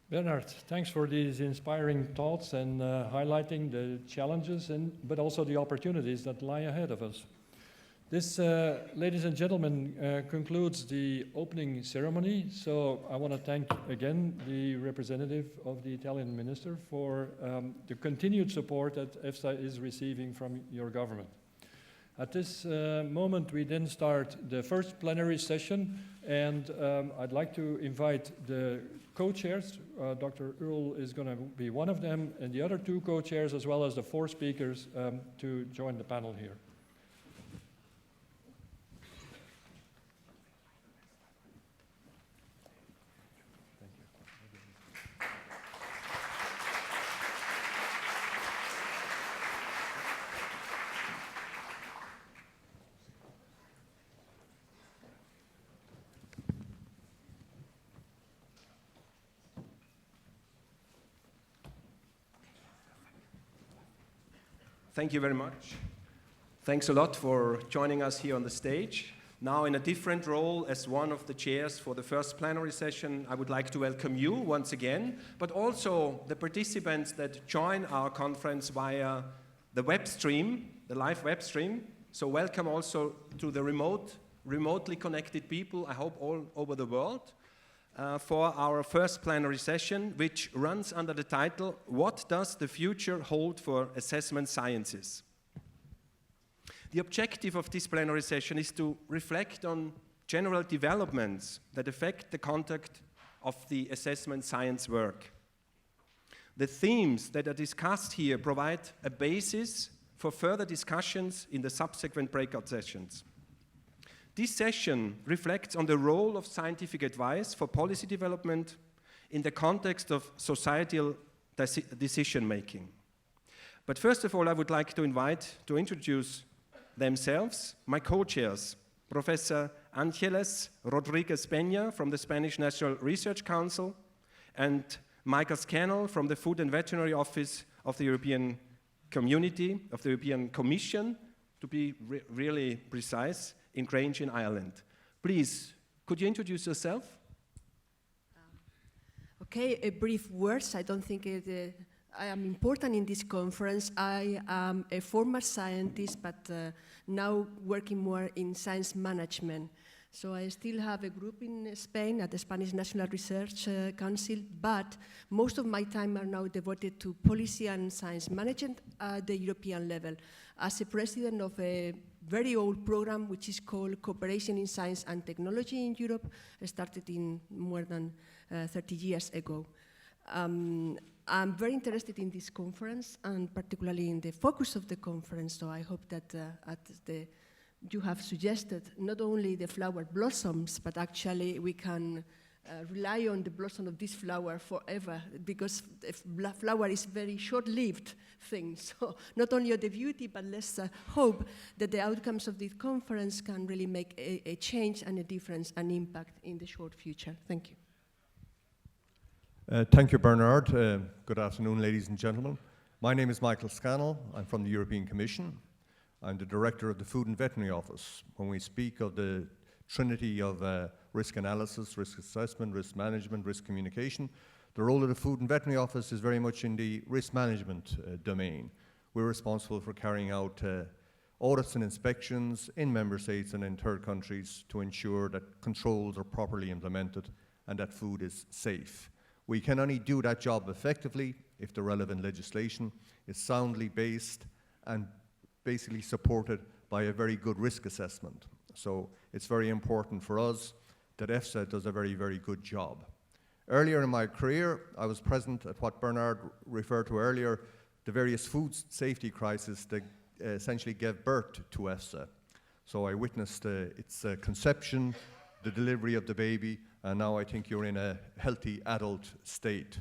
Bernhard, thanks for these inspiring thoughts and highlighting the challenges but also the opportunities that lie ahead of us. This, ladies and gentlemen, concludes the opening ceremony. So I want to thank again the representative of the Italian minister for the continued support that EFSA is receiving from your government. At this moment, we then start the first plenary session, and I'd like to invite the co-chairs. Dr. Earl is going to be one of them, and the other two co-chairs, as well as the four speakers, to join the panel here. Thank you very much. Thanks a lot for joining us here on the stage. Now, in a different role as one of the chairs for the first plenary session, I would like to welcome you once again, but also the participants that join our conference via the web stream, the live web stream. So welcome also to the remotely connected people, I hope all over the world, for our first plenary session, which runs under the title, What Does the Future Hold for Assessment Sciences? The objective of this plenary session is to reflect on general developments that affect the conduct of the assessment science work. The themes that are discussed here provide a basis for further discussions in the subsequent breakout sessions. This session reflects on the role of scientific advice for policy development in the context of societal decision-making. But first of all, I would like to introduce themselves, my co-chairs, Professor Ángeles Rodríguez PEñA from the Spanish National Research Council and Michael SCANNEL from the Food and Veterinary Office of the European Community, of the European Commission, to be really precise, in Grange in Ireland. Please, could you introduce yourself? Okay, a brief words. I don't think I am important in this conference. I am a former scientist, but now working more in science management. So I still have a group in Spain at the Spanish National Research Council, but most of my time are now devoted to policy and science management at the European level. As a president of a very old program which is called Cooperation in Science and Technology in Europe, started in more than 30 years ago. I'm very interested in this conference and particularly in the focus of the conference, so I hope that you have suggested not only the flower blossoms, but actually we can rely on the blossom of this flower forever, because the flower is very short-lived thing. So not only the beauty, but let's hope that the outcomes of this conference can really make a change and a difference and impact in the short future. Thank you. Thank you, Bernhard. Good afternoon, ladies and gentlemen. My name is Michael SCANNEL. I'm from the European Commission. I'm the director of the Food and Veterinary Office. When we speak of the trinity of risk analysis, risk assessment, risk management, risk communication, the role of the Food and Veterinary Office is very much in the risk management domain. We're responsible for carrying out audits and inspections in member states and in third countries to ensure that controls are properly implemented and that food is safe. We can only do that job effectively if the relevant legislation is soundly based and basically supported by a very good risk assessment. So it's very important for us that EFSA does a very, very good job. Earlier in my career, I was present at what Bernhard referred to earlier, the various food safety crises that essentially gave birth to EFSA. So I witnessed its conception, the delivery of the baby, and now I think you're in a healthy adult state.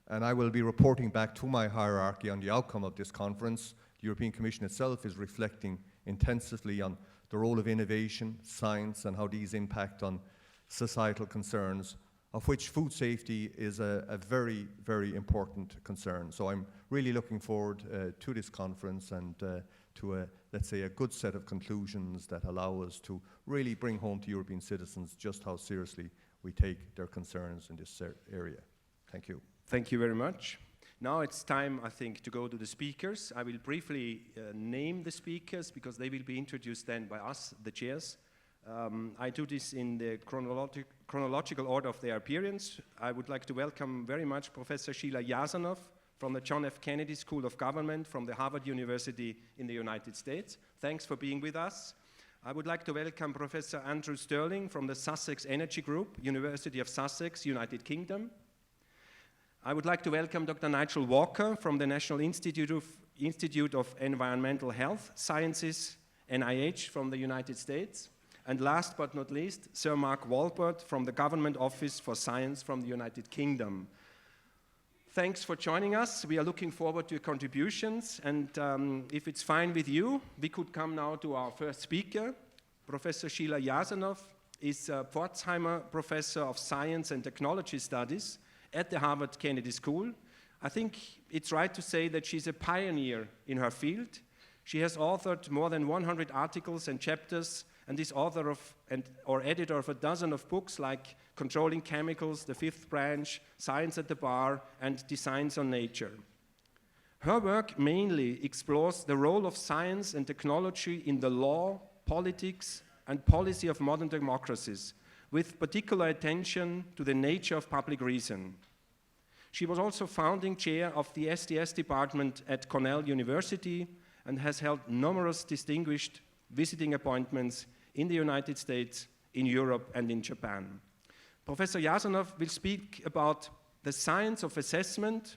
And I will be reporting back to my hierarchy on the outcome of this conference. The European Commission itself is reflecting intensively on the role of innovation, science, and how these impact on societal concerns, of which food safety is a very, very important concern. So I'm really looking forward to this conference and to let's say, a good set of conclusions that allow us to really bring home to European citizens just how seriously we take their concerns in this area. Thank you. Thank you very much. Now it's time, I think, to go to the speakers. I will briefly name the speakers because they will be introduced then by us, the chairs. I do this in the chronological order of their appearance. I would like to welcome very much Professor Sheila Jasanoff from the John F. Kennedy School of Government from the Harvard University in the United States. Thanks for being with us. I would like to welcome Professor Andrew Sterling from the Sussex Energy Group, University of Sussex, United Kingdom. I would like to welcome Dr. Nigel Walker from the National Institute of Environmental Health Sciences, NIH, from the United States. And last but not least, Sir Mark Walbert from the Government Office for Science from the United Kingdom. Thanks for joining us. We are looking forward to your contributions. And if it's fine with you, we could come now to our first speaker. Professor Sheila Jasanoff is a Pforzheimer Professor of Science and Technology Studies at the Harvard Kennedy School. I think it's right to say that she's a pioneer in her field. She has authored more than 100 articles and chapters and is author of or editor of a dozen of books like Controlling Chemicals, The Fifth Branch, Science at the Bar, and Designs on Nature. Her work mainly explores the role of science and technology in the law, politics, and policy of modern democracies, with particular attention to the nature of public reason. She was also founding chair of the SDS department at Cornell University and has held numerous distinguished visiting appointments in the United States, in Europe, and in Japan. Professor Jasanoff will speak about the science of assessment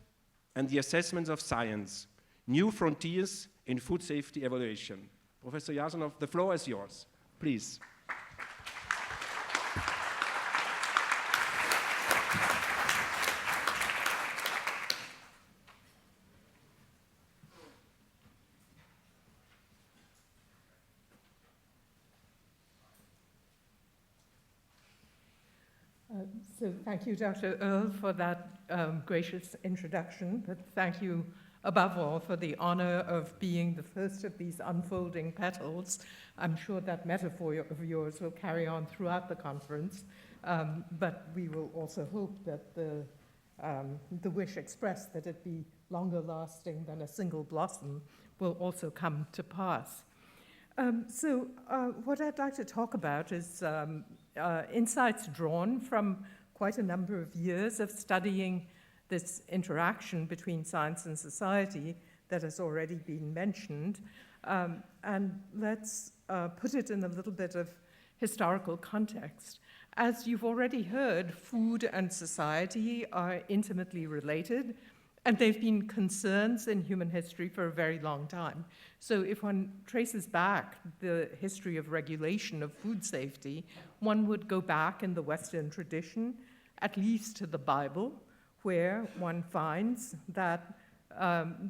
and the assessments of science, new frontiers in food safety evaluation. Professor Jasanoff, the floor is yours, please. So thank you, Dr. Earle, for that gracious introduction, but thank you above all for the honor of being the first of these unfolding petals. I'm sure that metaphor of yours will carry on throughout the conference, but we will also hope that the wish expressed that it be longer lasting than a single blossom will also come to pass. So what I'd like to talk about is insights drawn from quite a number of years of studying this interaction between science and society that has already been mentioned. And let's put it in a little bit of historical context. As you've already heard, food and society are intimately related, and they've been concerns in human history for a very long time. So if one traces back the history of regulation of food safety, one would go back in the Western tradition, at least to the Bible, where one finds that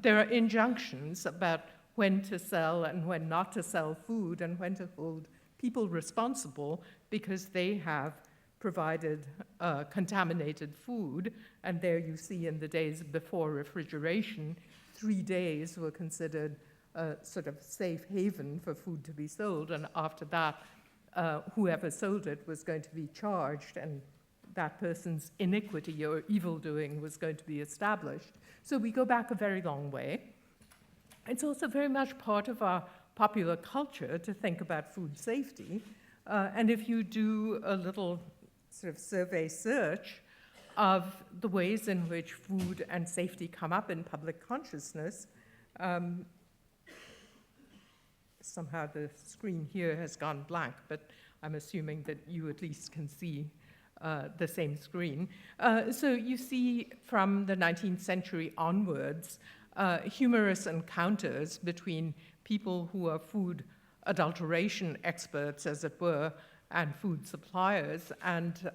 there are injunctions about when to sell and when not to sell food and when to hold people responsible because they have provided contaminated food. And there you see in the days before refrigeration, 3 days were considered a sort of safe haven for food to be sold. And after that, whoever sold it was going to be charged, and that person's iniquity or evil doing was going to be established. So we go back a very long way. It's also very much part of our popular culture to think about food safety. And if you do a little sort of survey search of the ways in which food and safety come up in public consciousness, somehow the screen here has gone blank, but I'm assuming that you at least can see the same screen. So you see from the 19th century onwards, humorous encounters between people who are food adulteration experts, as it were, and food suppliers. And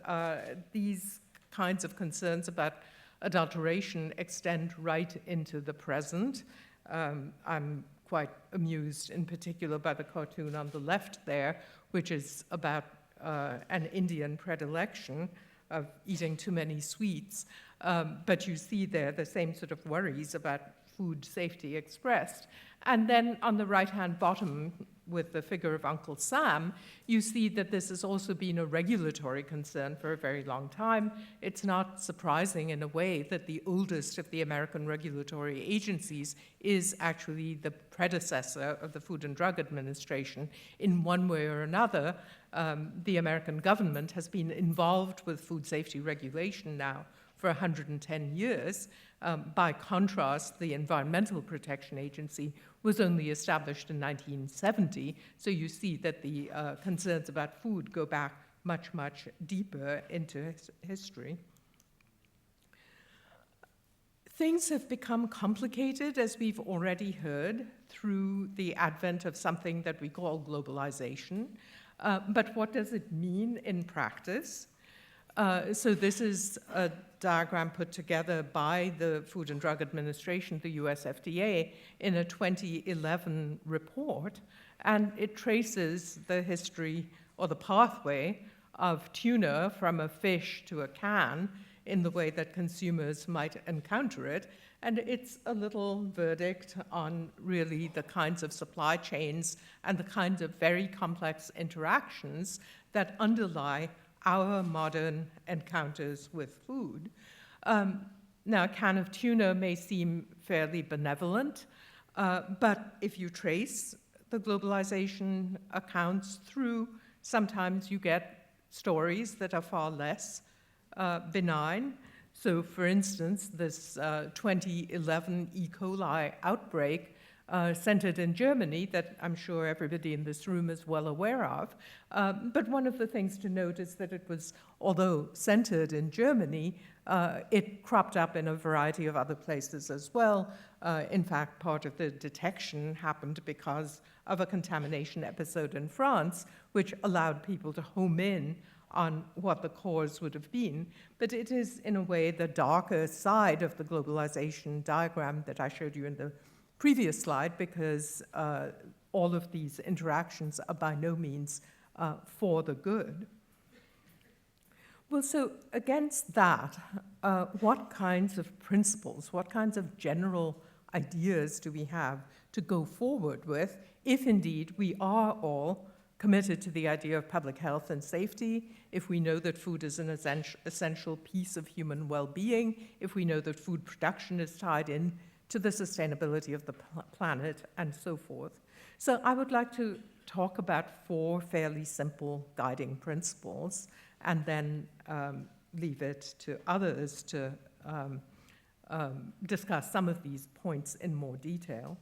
these kinds of concerns about adulteration extend right into the present. I'm quite amused in particular by the cartoon on the left there, which is about an Indian predilection of eating too many sweets. But you see there the same sort of worries about food safety expressed. And then on the right-hand bottom with the figure of Uncle Sam, you see that this has also been a regulatory concern for a very long time. It's not surprising in a way that the oldest of the American regulatory agencies is actually the predecessor of the Food and Drug Administration. In one way or another, the American government has been involved with food safety regulation now for 110 years. By contrast, the Environmental Protection Agency was only established in 1970, so you see that the concerns about food go back much, much deeper into history. Things have become complicated, as we've already heard, through the advent of something that we call globalization. But what does it mean in practice? So this is a diagram put together by the Food and Drug Administration, the US FDA, in a 2011 report, and it traces the history or the pathway of tuna from a fish to a can in the way that consumers might encounter it, and it's a little verdict on really the kinds of supply chains and the kinds of very complex interactions that underlie our modern encounters with food. Now, a can of tuna may seem fairly benevolent, but if you trace the globalization accounts through, sometimes you get stories that are far less benign. So, for instance, this 2011 E. coli outbreak centered in Germany that I'm sure everybody in this room is well aware of. But one of the things to note is that it was, although centered in Germany, it cropped up in a variety of other places as well. In fact, part of the detection happened because of a contamination episode in France, which allowed people to home in on what the cause would have been. But it is, in a way, the darker side of the globalization diagram that I showed you in the previous slide, because all of these interactions are by no means for the good. Well, so against that, what kinds of principles, what kinds of general ideas do we have to go forward with if indeed we are all committed to the idea of public health and safety, if we know that food is an essential piece of human well-being, if we know that food production is tied in to the sustainability of the planet, and so forth. So I would like to talk about 4 fairly simple guiding principles, and then leave it to others to discuss some of these points in more detail.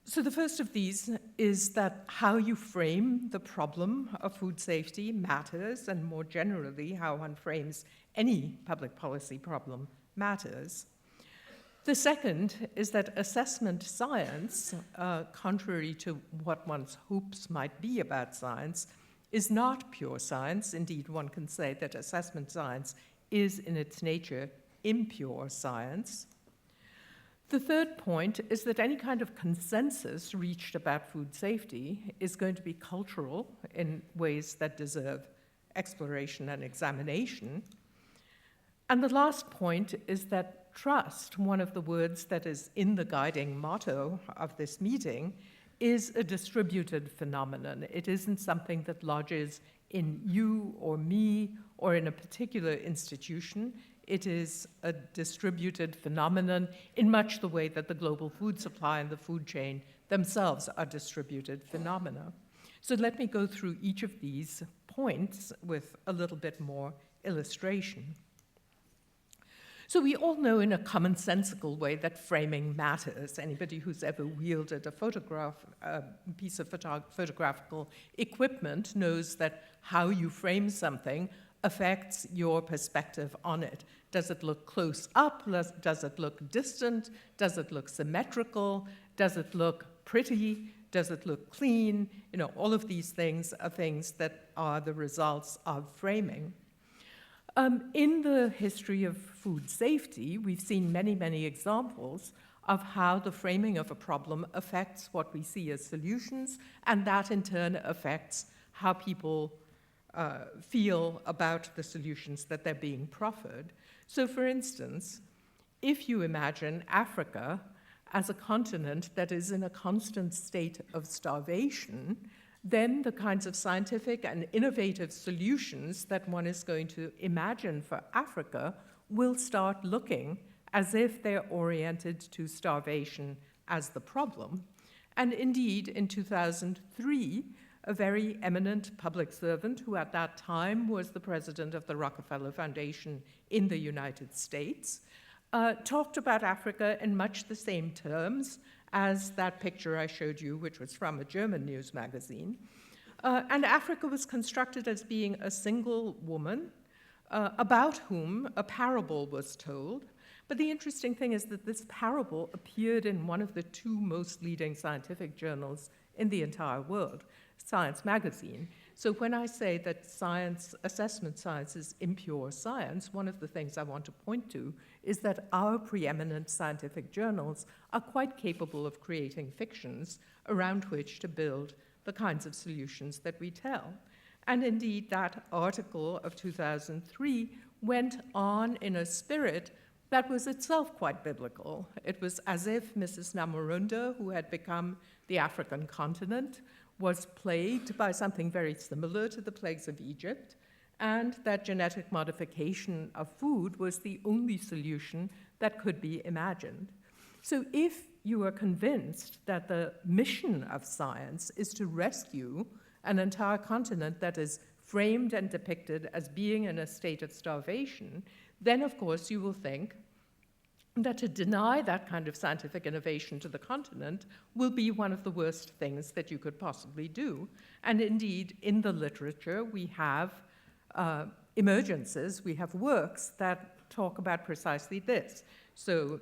So the first of these is that how you frame the problem of food safety matters, and more generally, how one frames any public policy problem matters. The second is that assessment science, contrary to what one's hopes might be about science, is not pure science. Indeed, one can say that assessment science is in its nature impure science. The third point is that any kind of consensus reached about food safety is going to be cultural in ways that deserve exploration and examination. And the last point is that trust, one of the words that is in the guiding motto of this meeting, is a distributed phenomenon. It isn't something that lodges in you or me or in a particular institution. It is a distributed phenomenon in much the way that the global food supply and the food chain themselves are distributed phenomena. So let me go through each of these points with a little bit more illustration. So we all know in a commonsensical way that framing matters. Anybody who's ever wielded a piece of photographical equipment knows that how you frame something affects your perspective on it. Does it look close up? Does it look distant? Does it look symmetrical? Does it look pretty? Does it look clean? You know, all of these things are things that are the results of framing. In the history of food safety, we've seen many, many examples of how the framing of a problem affects what we see as solutions, and that in turn affects how people feel about the solutions that they're being proffered. So for instance, if you imagine Africa as a continent that is in a constant state of starvation, then the kinds of scientific and innovative solutions that one is going to imagine for Africa will start looking as if they're oriented to starvation as the problem. And indeed, in 2003, a very eminent public servant, who at that time was the president of the Rockefeller Foundation in the United States, talked about Africa in much the same terms as that picture I showed you, which was from a German news magazine. And Africa was constructed as being a single woman about whom a parable was told. But the interesting thing is that this parable appeared in one of the two most leading scientific journals in the entire world, Science magazine. So when I say that science, assessment science is impure science, one of the things I want to point to is that our preeminent scientific journals are quite capable of creating fictions around which to build the kinds of solutions that we tell. And indeed, that article of 2003 went on in a spirit that was itself quite biblical. It was as if Mrs. Namorunda, who had become the African continent, was plagued by something very similar to the plagues of Egypt, and that genetic modification of food was the only solution that could be imagined. So if you are convinced that the mission of science is to rescue an entire continent that is framed and depicted as being in a state of starvation, then of course you will think that to deny that kind of scientific innovation to the continent will be one of the worst things that you could possibly do. And indeed, in the literature, we have emergences, we have works that talk about precisely this. So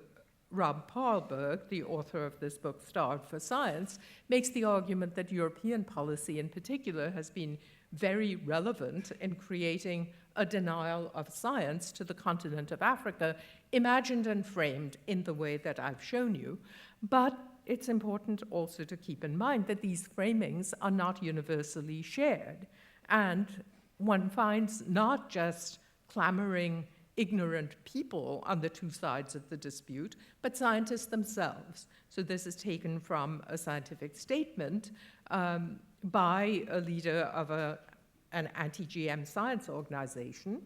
Rob Paarlberg, the author of this book, Starved for Science, makes the argument that European policy in particular has been very relevant in creating a denial of science to the continent of Africa, imagined and framed in the way that I've shown you. But it's important also to keep in mind that these framings are not universally shared. And one finds not just clamoring ignorant people on the two sides of the dispute, but scientists themselves. So this is taken from a scientific statement by a leader of an anti-GM science organization.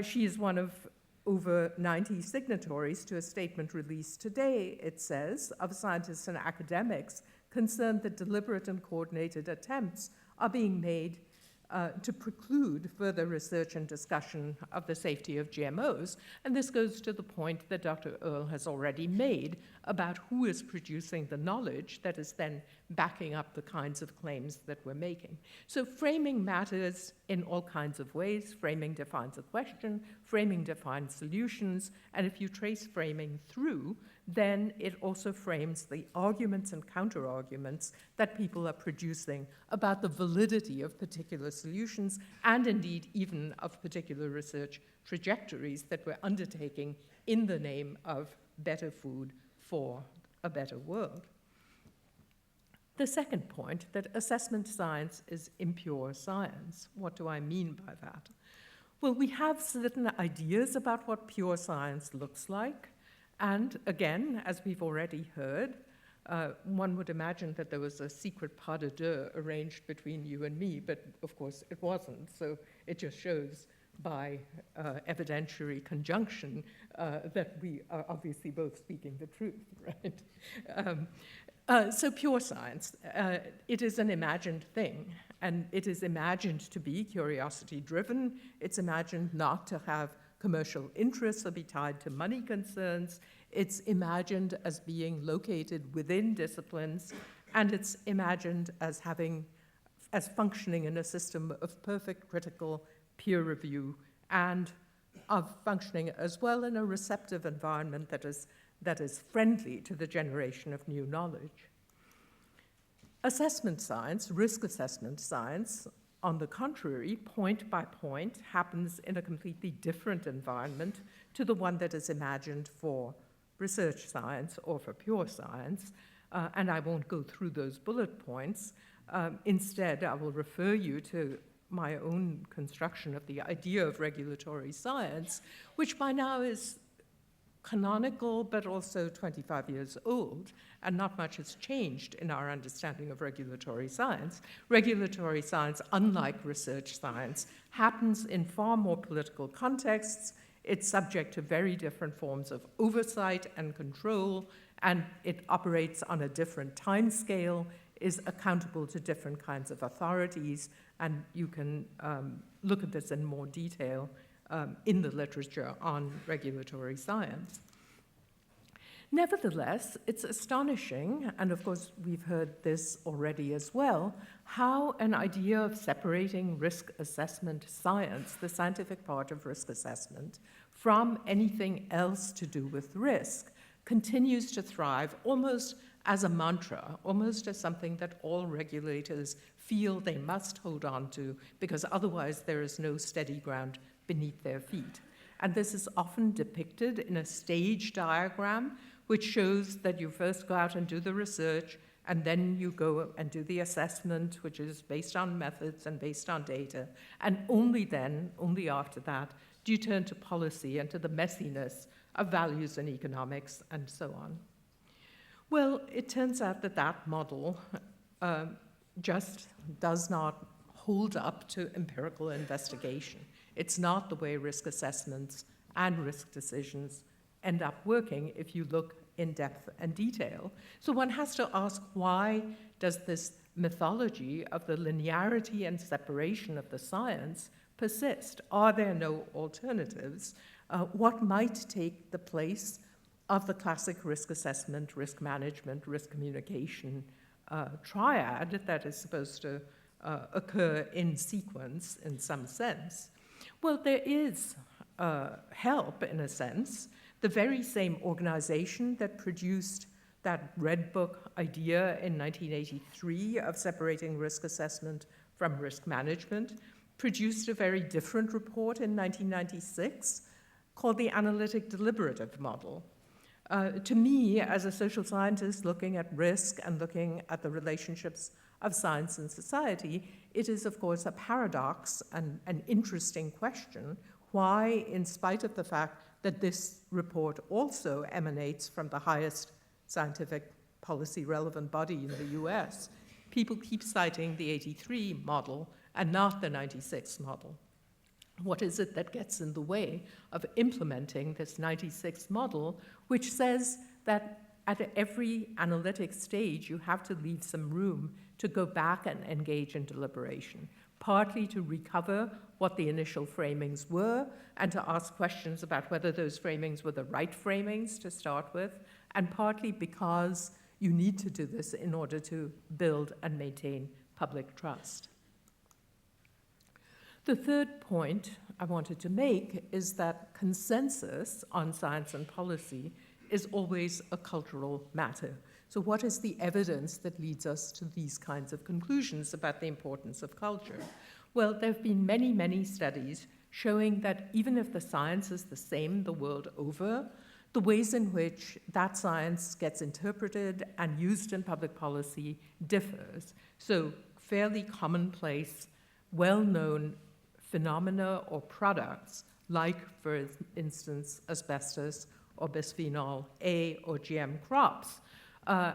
She is one of over 90 signatories to a statement released today, it says, of scientists and academics concerned that deliberate and coordinated attempts are being made to preclude further research and discussion of the safety of GMOs. And this goes to the point that Dr. Earle has already made about who is producing the knowledge that is then backing up the kinds of claims that we're making. So framing matters in all kinds of ways. Framing defines a question, framing defines solutions, and if you trace framing through, then it also frames the arguments and counter-arguments that people are producing about the validity of particular solutions and indeed even of particular research trajectories that we're undertaking in the name of better food for a better world. The second point, that assessment science is impure science. What do I mean by that? Well, we have certain ideas about what pure science looks like. And again, as we've already heard, one would imagine that there was a secret pas de deux arranged between you and me, but of course it wasn't. So it just shows by evidentiary conjunction that we are obviously both speaking the truth, right? So pure science, it is an imagined thing, and it is imagined to be curiosity-driven. It's imagined not to have commercial interests or be tied to money concerns. It's imagined as being located within disciplines, and it's imagined as functioning in a system of perfect critical peer review and of functioning as well in a receptive environment that is friendly to the generation of new knowledge. Assessment science, risk assessment science, on the contrary, point by point, happens in a completely different environment to the one that is imagined for research science or for pure science, and I won't go through those bullet points. Instead, I will refer you to my own construction of the idea of regulatory science, which by now is canonical, but also 25 years old, and not much has changed in our understanding of regulatory science. Regulatory science, unlike research science, happens in far more political contexts. It's subject to very different forms of oversight and control, and it operates on a different time scale, is accountable to different kinds of authorities, and you can look at this in more detail in the literature on regulatory science. Nevertheless, it's astonishing, and of course we've heard this already as well, how an idea of separating risk assessment science, the scientific part of risk assessment, from anything else to do with risk continues to thrive almost as a mantra, almost as something that all regulators feel they must hold on to, because otherwise there is no steady ground beneath their feet. And this is often depicted in a stage diagram, which shows that you first go out and do the research, and then you go and do the assessment, which is based on methods and based on data. And only then, only after that, do you turn to policy and to the messiness of values and economics and so on. Well, it turns out that that model just does not hold up to empirical investigation. It's not the way risk assessments and risk decisions end up working if you look in depth and detail. So one has to ask, why does this mythology of the linearity and separation of the science persist? Are there no alternatives? What might take the place of the classic risk assessment, risk management, risk communication triad that is supposed to occur in sequence in some sense? Well, there is help in a sense. The very same organization that produced that Red Book idea in 1983 of separating risk assessment from risk management produced a very different report in 1996 called the Analytic Deliberative Model. To me, as a social scientist looking at risk and looking at the relationships of science and society, it is, of course, a paradox and an interesting question why, in spite of the fact that this report also emanates from the highest scientific policy relevant body in the US, people keep citing the 83 model and not the 96 model. What is it that gets in the way of implementing this 96 model, which says that at every analytic stage you have to leave some room to go back and engage in deliberation, partly to recover what the initial framings were and to ask questions about whether those framings were the right framings to start with, and partly because you need to do this in order to build and maintain public trust. The third point I wanted to make is that consensus on science and policy is always a cultural matter. So what is the evidence that leads us to these kinds of conclusions about the importance of culture? Well, there have been many, many studies showing that even if the science is the same the world over, the ways in which that science gets interpreted and used in public policy differs. So fairly commonplace, well-known phenomena or products, like, for instance, asbestos or bisphenol A or GM crops,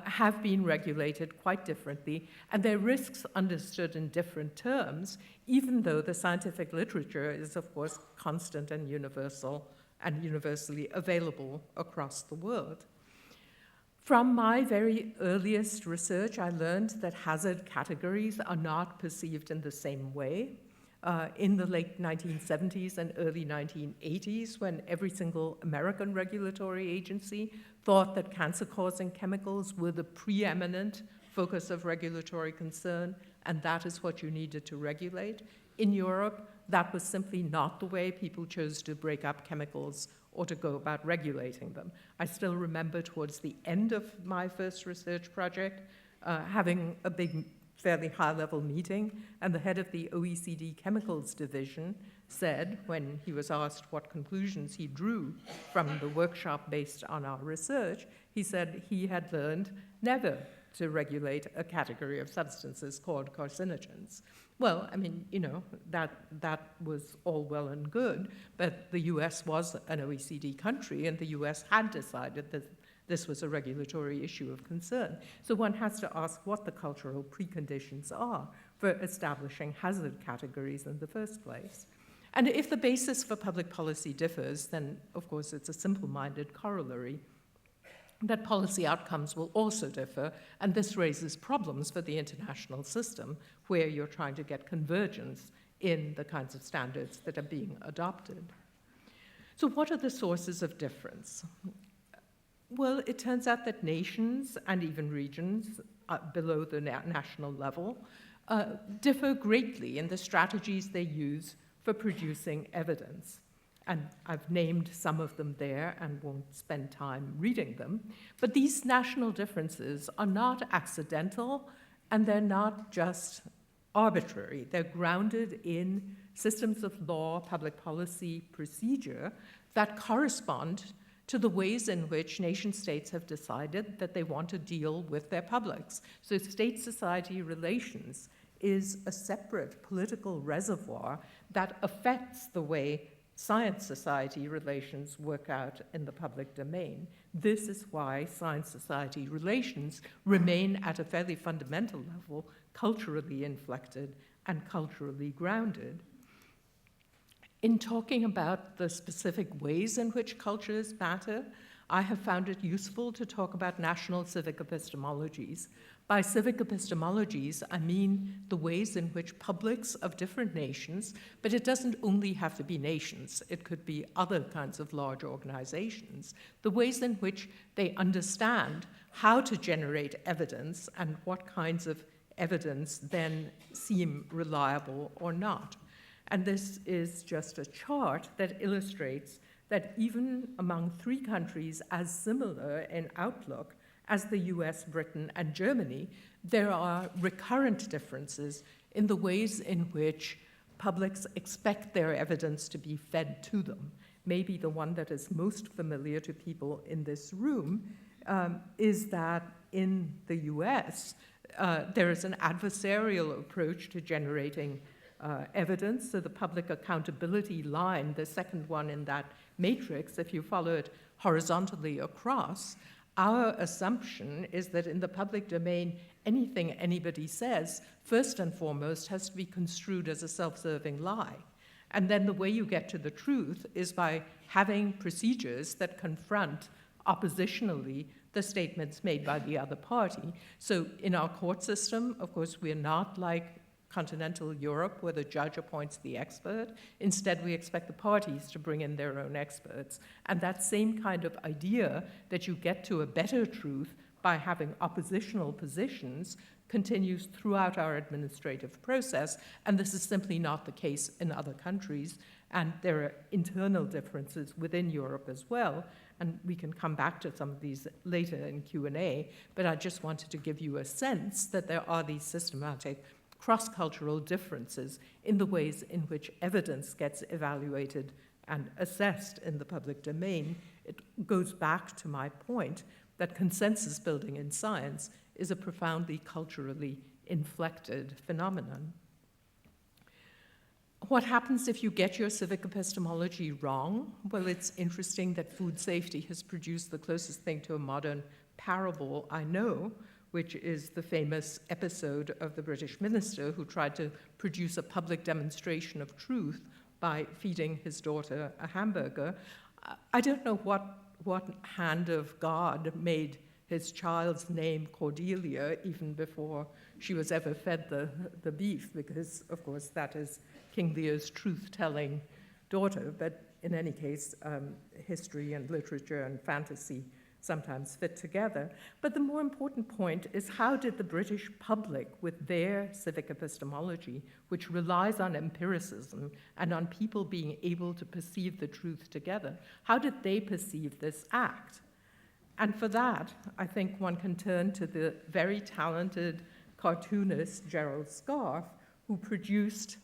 have been regulated quite differently, and their risks understood in different terms, even though the scientific literature is, of course, constant and universal and universally available across the world. From my very earliest research, I learned that hazard categories are not perceived in the same way. In the late 1970s and early 1980s, when every single American regulatory agency thought that cancer-causing chemicals were the preeminent focus of regulatory concern, and that is what you needed to regulate. In Europe, that was simply not the way people chose to break up chemicals or to go about regulating them. I still remember towards the end of my first research project having a big, fairly high-level meeting, and the head of the OECD Chemicals Division said, when he was asked what conclusions he drew from the workshop based on our research, he said he had learned never to regulate a category of substances called carcinogens. Well, I mean, you know, that was all well and good, but the US was an OECD country, and the US had decided that this was a regulatory issue of concern. So one has to ask what the cultural preconditions are for establishing hazard categories in the first place. And if the basis for public policy differs, then of course it's a simple-minded corollary that policy outcomes will also differ, and this raises problems for the international system where you're trying to get convergence in the kinds of standards that are being adopted. So what are the sources of difference? Well, it turns out that nations and even regions below the national level differ greatly in the strategies they use for producing evidence. And I've named some of them there and won't spend time reading them. But these national differences are not accidental, and they're not just arbitrary. They're grounded in systems of law, public policy, procedure that correspond to the ways in which nation states have decided that they want to deal with their publics. So state-society relations is a separate political reservoir that affects the way science-society relations work out in the public domain. This is why science-society relations remain at a fairly fundamental level, culturally inflected and culturally grounded. In talking about the specific ways in which cultures matter, I have found it useful to talk about national civic epistemologies. By civic epistemologies, I mean the ways in which publics of different nations, but it doesn't only have to be nations, it could be other kinds of large organizations, the ways in which they understand how to generate evidence and what kinds of evidence then seem reliable or not. And this is just a chart that illustrates that even among three countries as similar in outlook as the US, Britain, and Germany, there are recurrent differences in the ways in which publics expect their evidence to be fed to them. Maybe the one that is most familiar to people in this room is that in the US, there is an adversarial approach to generating evidence. So the public accountability line, the second one in that matrix, if you follow it horizontally across, our assumption is that in the public domain, anything anybody says, first and foremost, has to be construed as a self-serving lie. And then the way you get to the truth is by having procedures that confront oppositionally the statements made by the other party. So in our court system, of course, we're not like continental Europe, where the judge appoints the expert. Instead, we expect the parties to bring in their own experts. And that same kind of idea that you get to a better truth by having oppositional positions continues throughout our administrative process, and this is simply not the case in other countries. And there are internal differences within Europe as well, and we can come back to some of these later in Q&A, but I just wanted to give you a sense that there are these systematic cross-cultural differences in the ways in which evidence gets evaluated and assessed in the public domain. It goes back to my point that consensus building in science is a profoundly culturally inflected phenomenon. What happens if you get your civic epistemology wrong? Well, it's interesting that food safety has produced the closest thing to a modern parable I know, which is the famous episode of the British minister who tried to produce a public demonstration of truth by feeding his daughter a hamburger. I don't know what hand of God made his child's name Cordelia even before she was ever fed the beef, because, of course, that is King Lear's truth-telling daughter. But in any case, history and literature and fantasy sometimes fit together. But the more important point is, how did the British public, with their civic epistemology, which relies on empiricism and on people being able to perceive the truth together, how did they perceive this act? And for that, I think one can turn to the very talented cartoonist Gerald Scarfe, who produced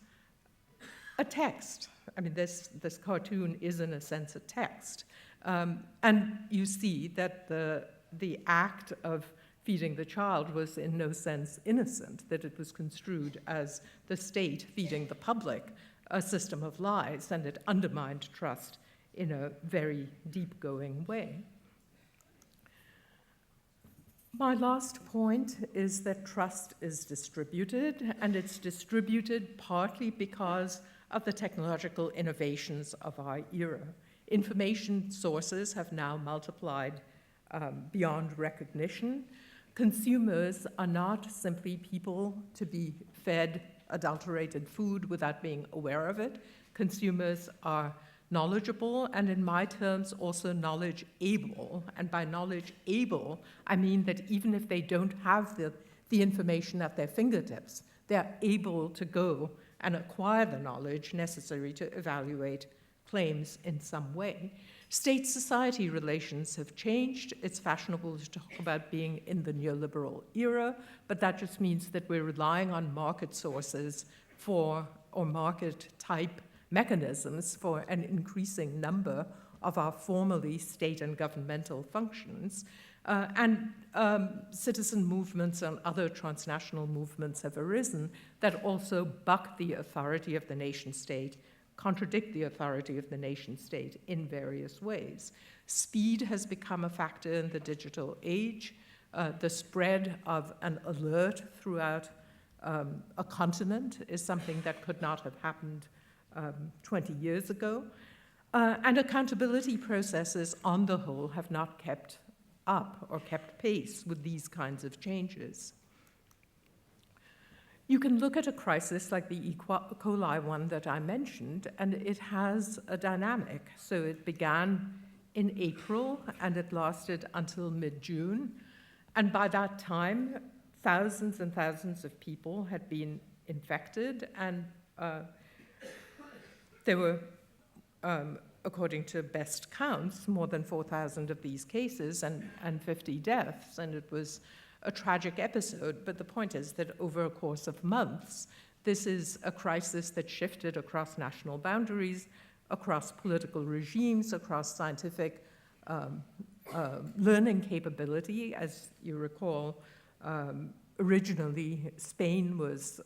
a text. I mean, this cartoon is, in a sense, a text. And you see that the act of feeding the child was in no sense innocent, that it was construed as the state feeding the public a system of lies, and it undermined trust in a very deep-going way. My last point is that trust is distributed, and it's distributed partly because of the technological innovations of our era. Information sources have now multiplied beyond recognition. Consumers are not simply people to be fed adulterated food without being aware of it. Consumers are knowledgeable, and in my terms, also knowledge-able. And by knowledge-able, I mean that even if they don't have the information at their fingertips, they're able to go and acquire the knowledge necessary to evaluate claims in some way. State-society relations have changed. It's fashionable to talk about being in the neoliberal era, but that just means that we're relying on market sources or market-type mechanisms for an increasing number of our formerly state and governmental functions. Citizen movements and other transnational movements have arisen that also buck the authority of the nation-state, contradict the authority of the nation-state in various ways. Speed has become a factor in the digital age. The spread of an alert throughout a continent is something that could not have happened 20 years ago. And accountability processes on the whole have not kept up or kept pace with these kinds of changes. You can look at a crisis like the E. coli one that I mentioned, and it has a dynamic. So it began in April, and it lasted until mid-June. And by that time, thousands and thousands of people had been infected, and there were, according to best counts, more than 4,000 of these cases and 50 deaths, and it was a tragic episode. But the point is that over a course of months, this is a crisis that shifted across national boundaries, across political regimes, across scientific learning capability. As you recall, originally Spain was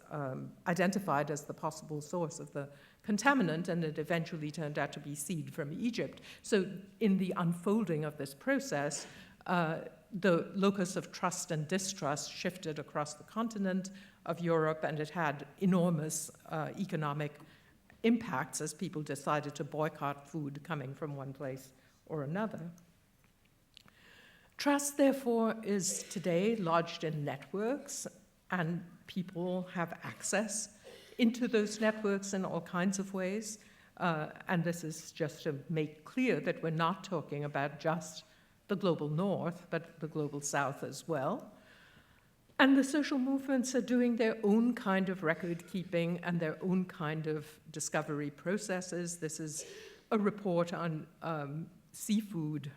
identified as the possible source of the contaminant, and it eventually turned out to be seed from Egypt. So in the unfolding of this process, the locus of trust and distrust shifted across the continent of Europe, and it had enormous economic impacts as people decided to boycott food coming from one place or another. Trust, therefore, is today lodged in networks, and people have access into those networks in all kinds of ways. And this is just to make clear that we're not talking about just the global north, but the global south as well. And the social movements are doing their own kind of record keeping and their own kind of discovery processes. This is a report on seafood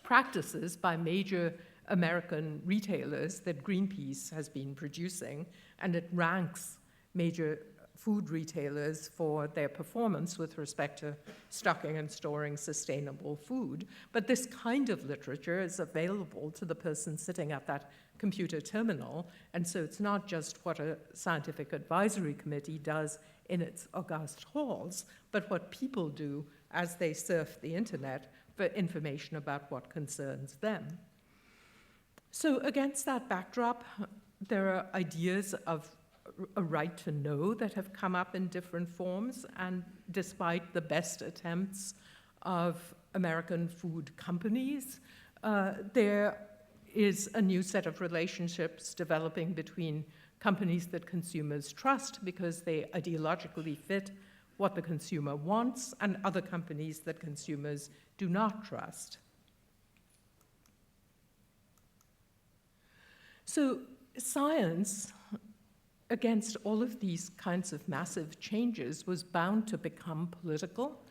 practices by major American retailers that Greenpeace has been producing, and it ranks major food retailers for their performance with respect to stocking and storing sustainable food. But this kind of literature is available to the person sitting at that computer terminal, and so it's not just what a scientific advisory committee does in its august halls, but what people do as they surf the internet for information about what concerns them. So against that backdrop, there are ideas of a right to know that have come up in different forms, and despite the best attempts of American food companies, there is a new set of relationships developing between companies that consumers trust because they ideologically fit what the consumer wants, and other companies that consumers do not trust. So science, against all of these kinds of massive changes, was bound to become political.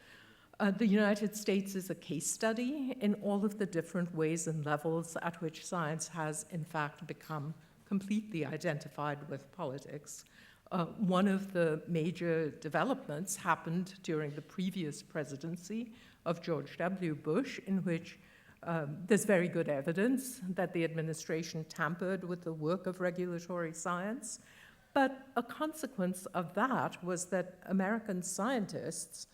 The United States is a case study in all of the different ways and levels at which science has, in fact, become completely identified with politics. One of the major developments happened during the previous presidency of George W. Bush, in which There's very good evidence that the administration tampered with the work of regulatory science, but a consequence of that was that American scientists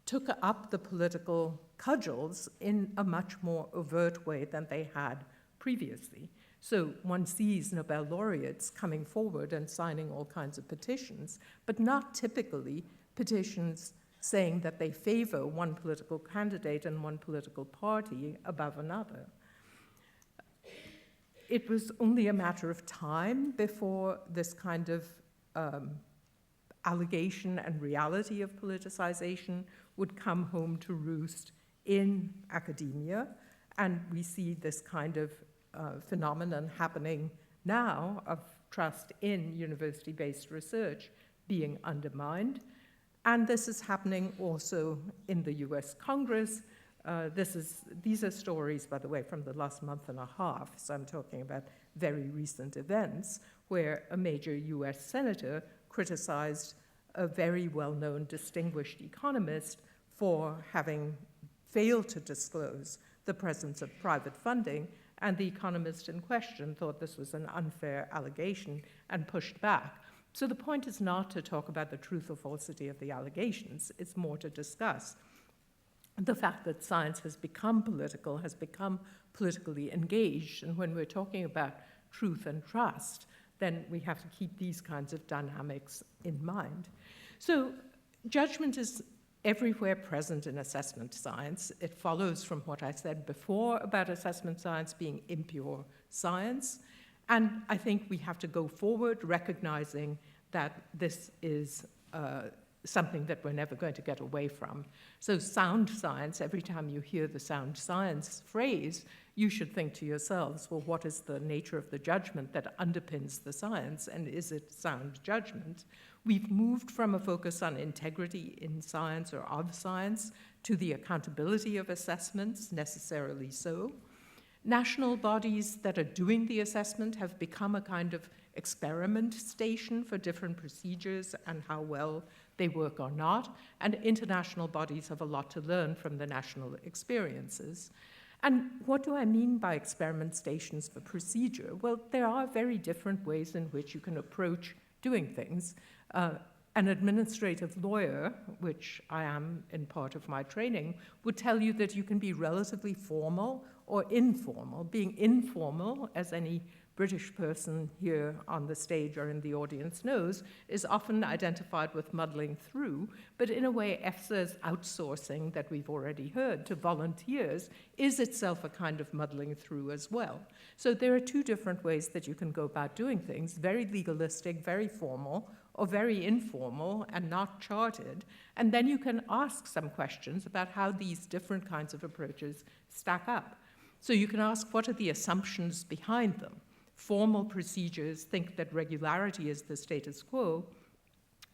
took up the political cudgels in a much more overt way than they had previously. So one sees Nobel laureates coming forward and signing all kinds of petitions, but not typically petitions saying that they favor one political candidate and one political party above another. It was only a matter of time before this kind of allegation and reality of politicization would come home to roost in academia, and we see this kind of phenomenon happening now of trust in university-based research being undermined. And this is happening also in the US Congress. These are stories, by the way, from the last month and a half, so I'm talking about very recent events, where a major US senator criticized a very well-known distinguished economist for having failed to disclose the presence of private funding, and the economist in question thought this was an unfair allegation and pushed back. So the point is not to talk about the truth or falsity of the allegations, it's more to discuss the fact that science has become political, has become politically engaged, and when we're talking about truth and trust, then we have to keep these kinds of dynamics in mind. So judgment is everywhere present in assessment science. It follows from what I said before about assessment science being impure science. And I think we have to go forward recognizing that this is something that we're never going to get away from. So sound science, every time you hear the sound science phrase, you should think to yourselves, well, what is the nature of the judgment that underpins the science, and is it sound judgment? We've moved from a focus on integrity in science or of science to the accountability of assessments, necessarily so. National bodies that are doing the assessment have become a kind of experiment station for different procedures and how well they work or not, and international bodies have a lot to learn from the national experiences. And what do I mean by experiment stations for procedure? Well, there are very different ways in which you can approach doing things. An administrative lawyer, which I am in part of my training, would tell you that you can be relatively formal or informal. Being informal, as any British person here on the stage or in the audience knows, is often identified with muddling through, but in a way EFSA's outsourcing that we've already heard to volunteers is itself a kind of muddling through as well. So there are two different ways that you can go about doing things, very legalistic, very formal, or very informal and not charted, and then you can ask some questions about how these different kinds of approaches stack up. So you can ask, what are the assumptions behind them? Formal procedures think that regularity is the status quo,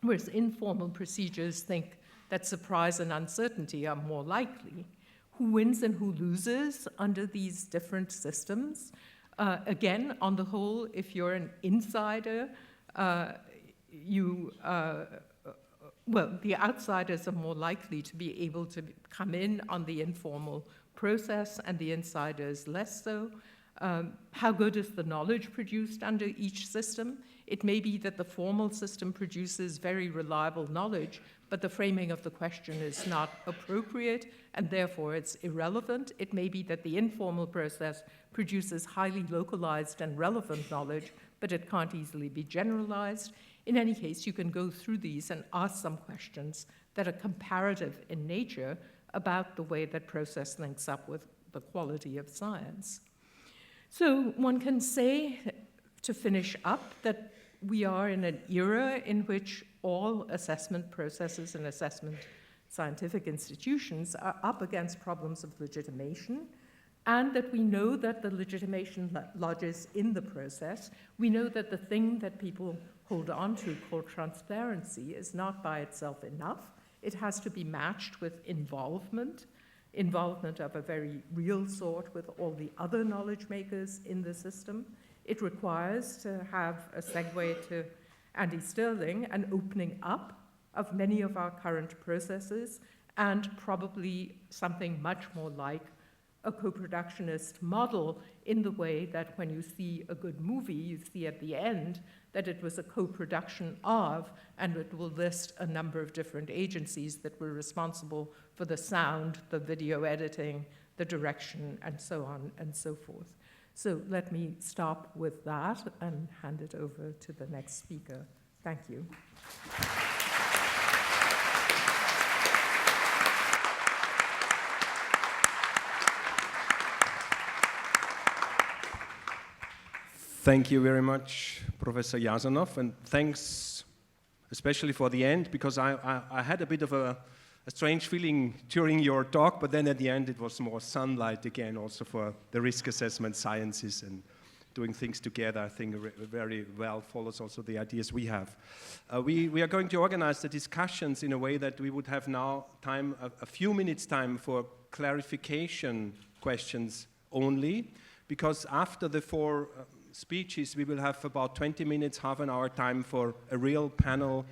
whereas informal procedures think that surprise and uncertainty are more likely. Who wins and who loses under these different systems? Again, on the whole, if you're an insider, the outsiders are more likely to be able to come in on the informal process and the insiders less so. How good is the knowledge produced under each system? It may be that the formal system produces very reliable knowledge, but the framing of the question is not appropriate and therefore it's irrelevant. It may be that the informal process produces highly localized and relevant knowledge, but it can't easily be generalized. In any case, you can go through these and ask some questions that are comparative in nature about the way that process links up with the quality of science. So one can say, to finish up, that we are in an era in which all assessment processes and assessment scientific institutions are up against problems of legitimation, and that we know that the legitimation lodges in the process. We know that the thing that people hold on to, called transparency, is not by itself enough. It has to be matched with involvement of a very real sort with all the other knowledge makers in the system. It requires, to have a segue to Andy Sterling, an opening up of many of our current processes, and probably something much more like a co-productionist model in the way that when you see a good movie, you see at the end that it was a co-production of, and it will list a number of different agencies that were responsible for the sound, the video editing, the direction, and so on and so forth. So let me stop with that and hand it over to the next speaker. Thank you. Thank you very much, Professor Jasanoff, and thanks especially for the end, because I had a bit of a strange feeling during your talk, but then at the end it was more sunlight again, also for the risk assessment sciences and doing things together. I think very well follows also the ideas we have. We are going to organize the discussions in a way that we would have now time, a few minutes time for clarification questions only, because after the four speeches, we will have about 20 minutes, half an hour time for a real panel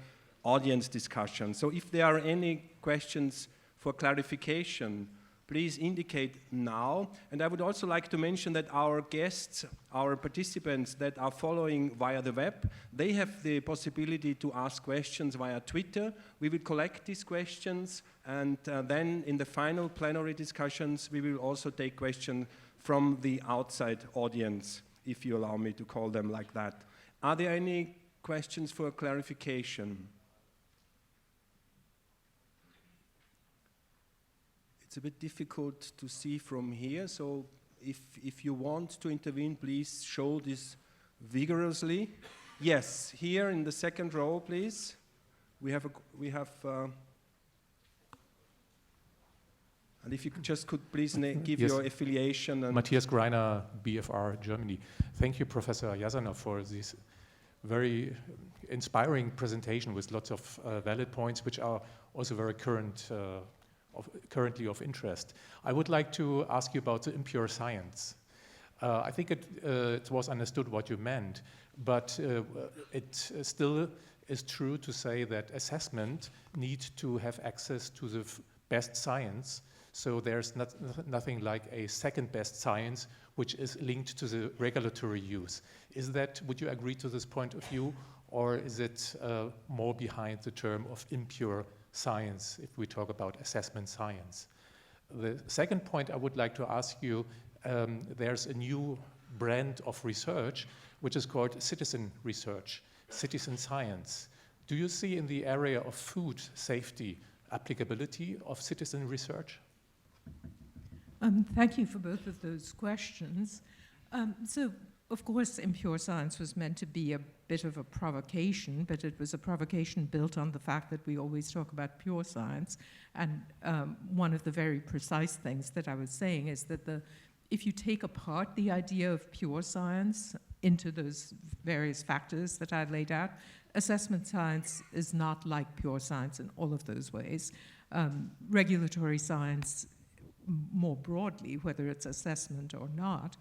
audience discussion. So if there are any questions for clarification, please indicate now. And I would also like to mention that our guests, our participants that are following via the web, they have the possibility to ask questions via Twitter. We will collect these questions, and then in the final plenary discussions, we will also take questions from the outside audience, if you allow me to call them like that. Are there any questions for clarification? It's a bit difficult to see from here, so if you want to intervene, please show this vigorously. Yes, here in the second row, please. And if you just could please give yes. your affiliation. And Matthias Greiner, BFR, Germany. Thank you, Professor Jasanoff, for this very inspiring presentation with lots of valid points, which are also very currently of interest. I would like to ask you about the impure science. I think it was understood what you meant, but it still is true to say that assessment needs to have access to the best science. So there's nothing like a second best science which is linked to the regulatory use. Would you agree to this point of view, or is it more behind the term of impure science if we talk about assessment science? The second point I would like to ask you, there's a new brand of research which is called citizen research, citizen science. Do you see in the area of food safety applicability of citizen research? Thank you for both of those questions. So, of course, impure science was meant to be a bit of a provocation, but it was a provocation built on the fact that we always talk about pure science. And one of the very precise things that I was saying is that if you take apart the idea of pure science into those various factors that I laid out, assessment science is not like pure science in all of those ways. Regulatory science, more broadly, whether it's assessment or not,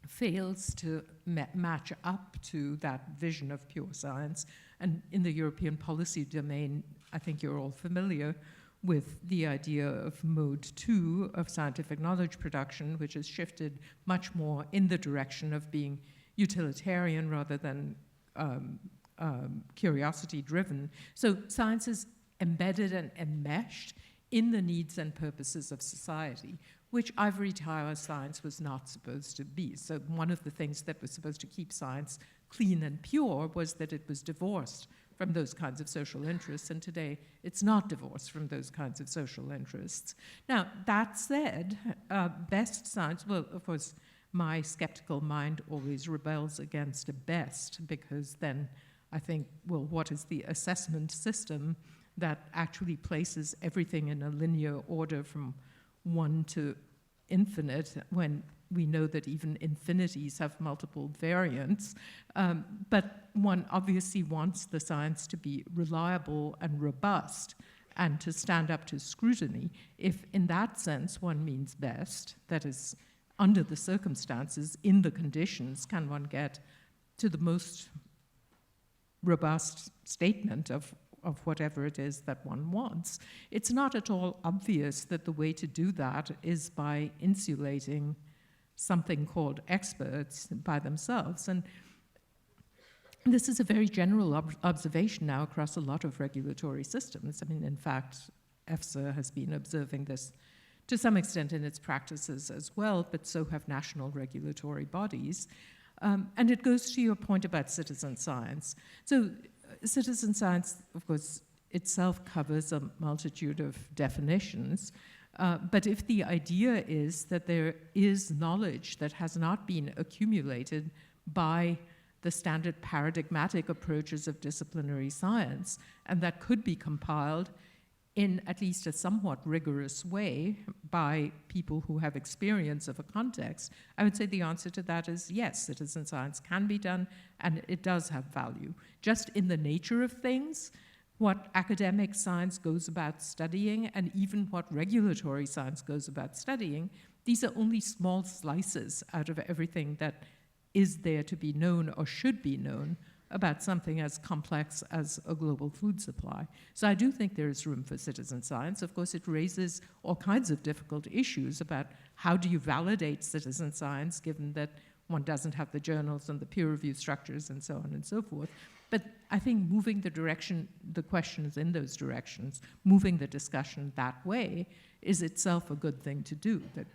fails to match up to that vision of pure science. And in the European policy domain, I think you're all familiar with the idea of mode 2 of scientific knowledge production, which has shifted much more in the direction of being utilitarian rather than curiosity-driven. So science is embedded and enmeshed in the needs and purposes of society, which ivory tower science was not supposed to be. So one of the things that was supposed to keep science clean and pure was that it was divorced from those kinds of social interests, and today it's not divorced from those kinds of social interests. Now, that said, best science, well, of course, my skeptical mind always rebels against a best, because then I think, well, what is the assessment system that actually places everything in a linear order from 1 to infinite, when we know that even infinities have multiple variants. But one obviously wants the science to be reliable and robust and to stand up to scrutiny. If in that sense one means best, that is, under the circumstances, in the conditions, can one get to the most robust statement of of whatever it is that one wants. It's not at all obvious that the way to do that is by insulating something called experts by themselves. And this is a very general observation now across a lot of regulatory systems. I mean, in fact, EFSA has been observing this to some extent in its practices as well, but so have national regulatory bodies. And it goes to your point about citizen science. So citizen science, of course, itself covers a multitude of definitions. But if the idea is that there is knowledge that has not been accumulated by the standard paradigmatic approaches of disciplinary science, and that could be compiled in at least a somewhat rigorous way by people who have experience of a context, I would say the answer to that is yes, citizen science can be done, and it does have value. Just in the nature of things, what academic science goes about studying, and even what regulatory science goes about studying, these are only small slices out of everything that is there to be known or should be known about something as complex as a global food supply. So I do think there is room for citizen science. Of course, it raises all kinds of difficult issues about how do you validate citizen science, given that one doesn't have the journals and the peer review structures and so on and so forth. But I think moving the questions in those directions, moving the discussion that way, is itself a good thing to do. That,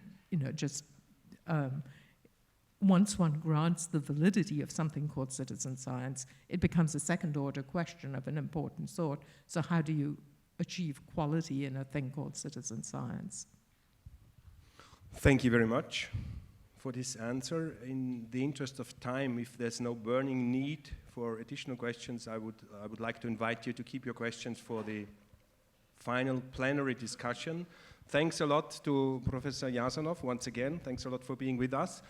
once one grants the validity of something called citizen science, it becomes a second-order question of an important sort. So how do you achieve quality in a thing called citizen science? Thank you very much for this answer. In the interest of time, if there's no burning need for additional questions, I would like to invite you to keep your questions for the final plenary discussion. Thanks a lot to Professor Jasanoff once again. Thanks a lot for being with us.